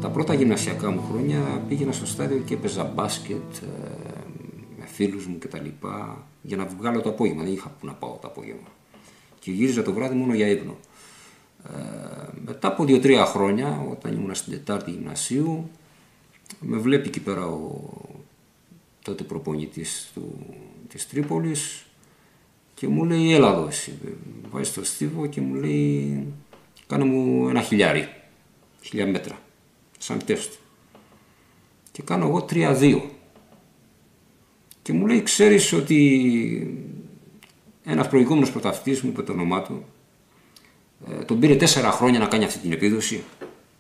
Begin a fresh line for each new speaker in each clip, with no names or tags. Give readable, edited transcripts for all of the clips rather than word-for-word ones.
Τα πρώτα γυμνασιακά μου χρόνια πήγαινα στο στάδιο και έπαιζα μπάσκετ με φίλους μου κτλ. Για να βγάλω το απόγευμα, δεν είχα που να πάω το απόγευμα. Και γύριζα το βράδυ μόνο για ύπνο. Μετά από 2-3 χρόνια, όταν ήμουν στην Τετάρτη γυμνασίου, με βλέπει εκεί πέρα ο τότε προπονητής της Τρίπολης και μου λέει έλα εδώ εσύ. Βάζει στο στίβο και μου λέει κάνε μου 1.000 μέτρα. Σαν τεστ. Και κάνω εγώ 3-2. Και μου λέει, ξέρεις ότι ένας προηγούμενος πρωταθλητής μου, είπε το όνομά του, τον πήρε 4 χρόνια να κάνει αυτή την επίδοση.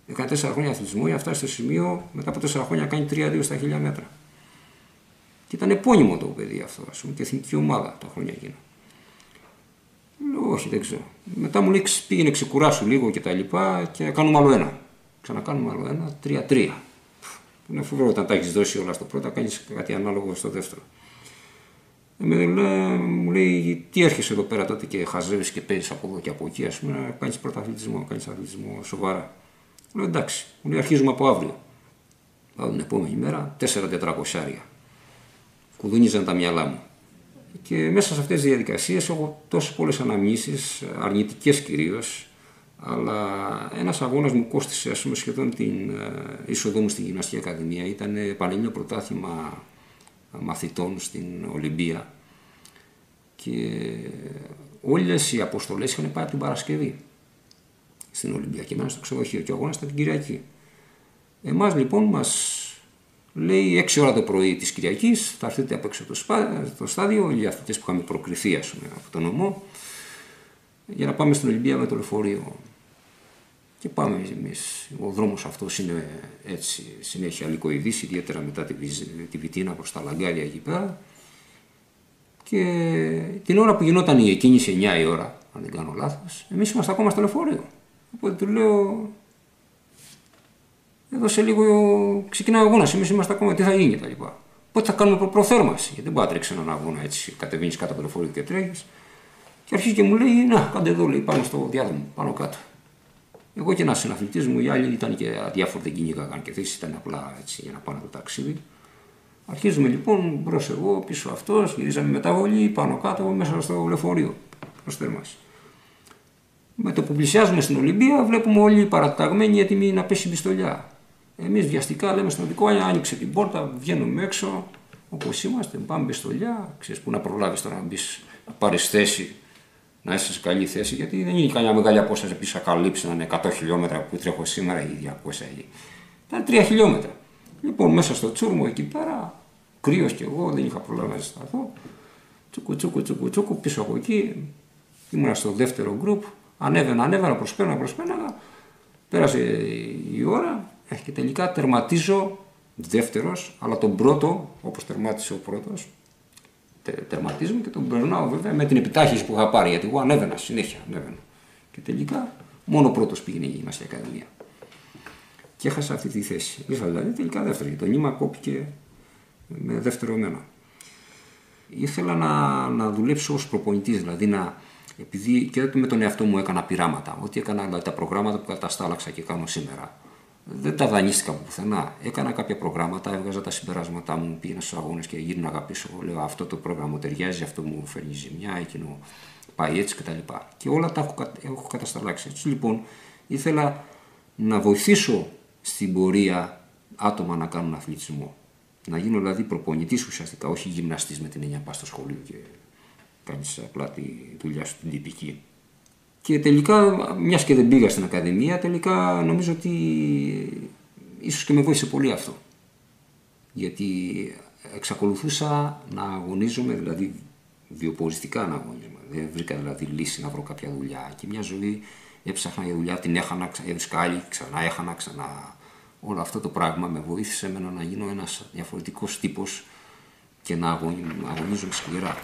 Έκανε 4 χρόνια αθλητισμό για να φτάσει στο σημείο μετά από 4 χρόνια να κάνει 3-2 στα 1.000 μέτρα. Και ήταν επώνυμο το παιδί αυτό, ας πούμε, και εθνική ομάδα τα χρόνια εκείνα. Λέω, όχι, δεν ξέρω. Μετά μου λέει, πήγαινε ξεκουράσου λίγο και τα λοιπά και κάνουμε άλλο ένα. Ξανακάνουμε άλλο ένα, 3-3. Είναι φοβερό όταν τα έχεις δώσει όλα στο πρώτο, κάνεις κάτι ανάλογο στο δεύτερο. Μου λέει, τι έρχεσαι εδώ πέρα τότε και χαζεύεις και παίζεις από εδώ και από εκεί, ας πούμε, να κάνεις πρωταθλητισμό, να κάνεις αθλητισμό σοβαρά. Λέω, εντάξει, μου λέει, αρχίζουμε από αύριο. Πάω την επόμενη μέρα, 4.400. Κουδούνιζαν τα μυαλά μου. Και μέσα σε αυτές τις διαδικασίες έχω τόσες πολλές αναμνήσεις, αρνητικές κυρίως. Αλλά ένας αγώνας μου κόστισε, ας πούμε, σχεδόν την είσοδό μου στην Γυμναστική Ακαδημία. Ήταν πανελλήνιο πρωτάθλημα μαθητών στην Ολυμπία και όλες οι αποστολές είχαν πάει από την Παρασκευή στην Ολυμπία και εμένα στο ξενοδοχείο και ο αγώνας ήταν την Κυριακή. Εμάς λοιπόν μας λέει 6 ώρα το πρωί της Κυριακής θα έρθετε απ' έξω το στάδιο, οι αθλητές που είχαμε προκριθεί, ας πούμε, από τον νομό, για να πάμε στην Ολυμπία με το λεωφορείο. Και πάμε εμείς. Ο δρόμος αυτός είναι έτσι συνέχεια λυκοειδής, ιδιαίτερα μετά τη Βιτίνα προς τα Λαγκάρια εκεί πέρα. Και την ώρα που γινόταν η εκκίνηση, 9 η ώρα, αν δεν κάνω λάθος, εμείς είμαστε ακόμα στο λεωφορείο. Οπότε του λέω, εδώ σε λίγο ξεκινάει ο αγώνας, εμείς είμαστε ακόμα, τι θα γίνει κτλ. Πότε θα κάνουμε προθέρμανση, γιατί δεν μπορεί να τρέξει έναν αγώνα έτσι, κατεβαίνεις κάτω από το λεωφορείο και τρέχεις. Και αρχίζει και μου λέει, να, κάντε εδώ, λέει, πάνω στο διάδρομο, πάνω κάτω. Εγώ και ένας συναθλητής μου, οι άλλοι ήταν και αδιάφοροι, δεν κυνήγαγαν και θέσεις, ήταν απλά έτσι για να πάνε το ταξίδι. Αρχίζουμε λοιπόν, μπρος εγώ, πίσω αυτός, γυρίζαμε μεταβολή, πάνω κάτω, μέσα στο λεωφορείο, προς θέρμανση. Με το που πλησιάζουμε στην Ολυμπία, βλέπουμε όλοι παραταγμένοι έτοιμοι να πέσει η πιστολιά. Εμείς βιαστικά λέμε στον οδικό, άνοιξε την πόρτα, βγαίνουμε έξω, όπως είμαστε, πάμε πιστολιά, ξέρεις που να προλάβεις τώρα να μπεις, να πάρεις θέση. Να είσαι σε καλή θέση, γιατί δεν είναι καμιά μεγάλη απόσταση να πει ακαλύψει να είναι 100 χιλιόμετρα που τρέχω σήμερα ή 200 ή. Ήταν 3 χιλιόμετρα. Λοιπόν, μέσα στο τσούρμο εκεί πέρα, κρύος κι εγώ, δεν είχα προλάβει να ζεσταθώ. Τσούκου, πίσω από εκεί. Ήμουνα στο δεύτερο γκρουπ. Ανέβαινα, προσπέναγα. Πέρασε η ώρα και τελικά τερματίζω δεύτερος, αλλά τον πρώτο, όπως τερμάτισε ο πρώτος. Τερματίζουμε και τον περνάω βέβαια με την επιτάχυνση που είχα πάρει, γιατί εγώ ανέβαινα συνέχεια. Και τελικά μόνο πρώτος πήγαινε η Γυμναστική Ακαδημία. Και έχασα αυτή τη θέση. Ήρθα δηλαδή τελικά δεύτερο, γιατί το νήμα κόπηκε με δεύτερο εμένα. Ήθελα να δουλέψω ως προπονητής, δηλαδή επειδή και με τον εαυτό μου έκανα πειράματα. Ό,τι έκανα, δηλαδή, τα προγράμματα που καταστάλαξα και κάνω σήμερα. Δεν τα δανείστηκα από πουθενά. Έκανα κάποια προγράμματα, έβγαζα τα συμπεράσματά μου, πήγαινα στους αγώνες και γύρναγα πίσω. Λέω αυτό το πρόγραμμα μου ταιριάζει, αυτό μου φέρνει ζημιά, εκείνο πάει έτσι κτλ. Και όλα τα έχω κατασταλάξει. Έτσι λοιπόν ήθελα να βοηθήσω στην πορεία άτομα να κάνουν αθλητισμό. Να γίνω δηλαδή προπονητής ουσιαστικά, όχι γυμναστής με την έννοια πας στο σχολείο και κάνεις απλά τη δουλειά σου την τυπική. Και τελικά, μιας και δεν πήγα στην Ακαδημία, τελικά νομίζω ότι ίσως και με βοήθησε πολύ αυτό. Γιατί εξακολουθούσα να αγωνίζομαι, δηλαδή βιοποριστικά να αγωνίζομαι. Δεν βρήκα δηλαδή λύση να βρω κάποια δουλειά. Και μια ζωή έψαχνα για δουλειά, την έχανα, έβρισκα άλλη, ξανά έχανα, ξανά. Όλο αυτό το πράγμα με βοήθησε εμένα να γίνω ένας διαφορετικός τύπος και να αγωνίζομαι σκληρά.